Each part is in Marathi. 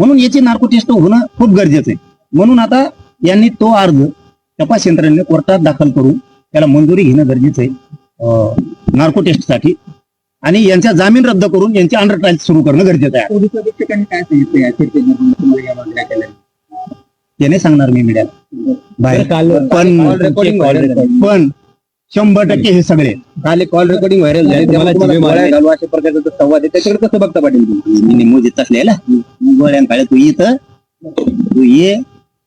म्हणून याची नार्को टेस्ट होणं खूप गरजेचं आहे. म्हणून आता यांनी तो अर्ज तपास यंत्रणेने कोर्टात दाखल करून त्याला मंजुरी घेणं गरजेचं आहे नार्को टेस्टसाठी, आणि यांचा जामीन रद्द करून यांची अंडर ट्रायल सुरू करणं गरजेचं आहे. पोलीस अधीक्षकांनी काय सांगितलं या चर्चेमध्ये तुम्हाला या मागण्या केल्या? त्याने सांगणार मी मीडियाला बाहेर. पण 100% हे सगळे काल कॉल रेकॉर्डिंग व्हायरल झाली, त्यामुळे तुम्हाला घालू अशा प्रकारचा संवाद आहे, त्याच्याकडे कसं बघता पाटील तुम्ही? मी निमोजित असलेला गोळ्यान काळे तू इथं तू ये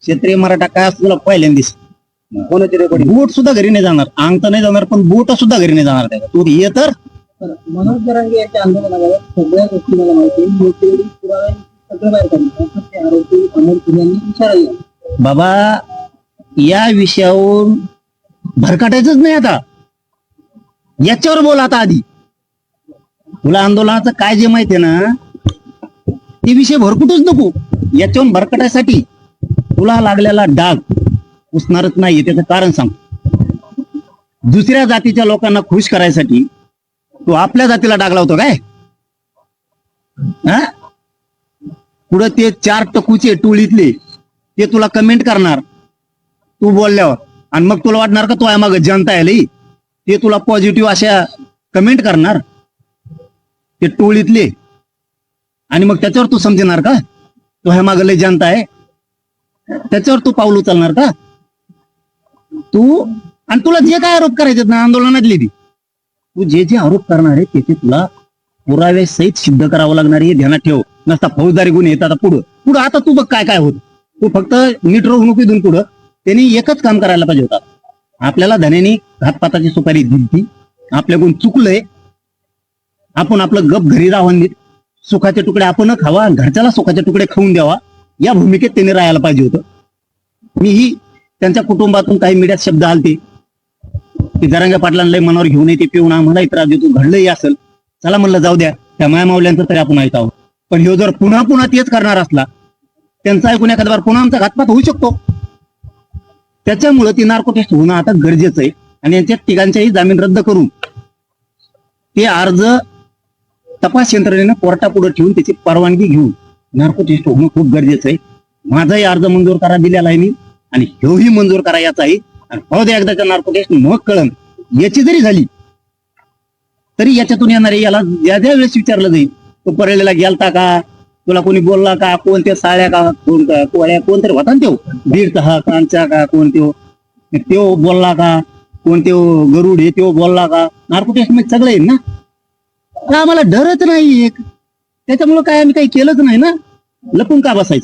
क्षेत्रीय मराठा काय असं तुला पहिल्यांदिस कोणाची रेकॉर्डिंग? बोट सुद्धा घरी नाही जाणार, अंग तर नाही जाणार पण बोट सुद्धा घरी नाही जाणार त्याला. तू ये तर मनोज जरांगे यांच्या आंदोलनाबाबत सगळ्या गोष्टी मला माहिती आहे, मोठे पुरावे सगळं बाहेर काढले, ते आरोपी अमोल कुल यांनी इशारा दिला. बाबा या विषयावरून भरकाटायचंच नाही आता, याच्यावर बोल आता आधी. तुला आंदोलनाचं काय जे माहितीये ना ते विषय भरकुटच नको, याच्यावरून भरकटायसाठी तुला लागलेला डाग पुसणारच नाहीये. त्याचं कारण सांग. दुसऱ्या जातीच्या लोकांना खुश करायसाठी तू आपल्या जातीला डाग लावतो काय? हा, पुढे ते 4 टकूचे टोळीतले ते तुला कमेंट करणार तू बोलल्यावर, आणि मग तुला वाटणार का तो आहे मग जनता आली, ते तुला पॉझिटिव्ह अशा कमेंट करणार ते टोळीतले, आणि मग त्याच्यावर तू समजणार का तो ह्या मागं लय जनता आहे, त्याच्यावर तू पाऊल उचलणार का तू? आणि तुला जे काय आरोप करायचे ना आंदोलनातले तू जे जे आरोप करणार आहे त्याचे तुला पुरावे सहित सिद्ध करावं लागणार आहे, ध्यानात ठेव. नसता फौजदारी गुन्हे येतात पुढं आता तू बघ काय काय होत. तू फक्त नीट रोग नको इथून पुढं. त्यांनी एकच काम करायला पाहिजे होता, आपल्याला धन्यानी घातपाताची सुपारी दिली, आपल्याकडून चुकलंय, आपण आपलं गप घरी राहून देत, सुखाचे तुकडे आपण खावा, घरच्याला सुखाचे तुकडे खाऊन द्यावा, या भूमिकेत त्यांनी राहायला पाहिजे होतं. मीही त्यांच्या कुटुंबातून काही मीडियात शब्द आलते की जरांगे पाटलांना मनावर घेऊन येते, पिऊन आम्हाला त्रास देतो, घडलंही असेल, चला म्हणलं जाऊ द्या, त्या माया मावल्यांचं तरी आपण ऐकावं. पण ह्यो जर पुन्हा पुन्हा तेच करणार असला, त्यांचा ऐकून एखाद्या पुन्हा आमचा घातपात होऊ शकतो. त्याच्यामुळे ती नार्को टेस्ट होणं आता गरजेचं आहे, आणि यांच्या तिघांच्याही जामीन रद्द करून ते अर्ज तपास यंत्रणेनं कोर्टापुढे ठेवून त्याची परवानगी घेऊन नार्को टेस्ट होणं खूप गरजेचं आहे. माझाही अर्ज मंजूर करा दिलेला आहे मी, आणि ह्योही मंजूर करा याचाही. आणि हो द्या एकदाच्या नार्को टेस्ट मग कळण, याची जरी झाली तरी याच्यातून येणारे याला ज्या ज्या वेळेस विचारलं जाईल तो परेलेला गेलता का, तुला कोणी बोलला का, कोणत्या साळ्या का, कोणतरी होता ना त्यो बीडचा हा कांचा का, कोण त्यो बोलला का, कोण त्यो गरुड हे त्यो बोलला का, नार्को टेस्ट मध्ये सगळं येईल ना. आम्हाला डरच नाही एक, त्याच्यामुळे काय आम्ही काही केलंच नाही ना, लपून का बसायचं.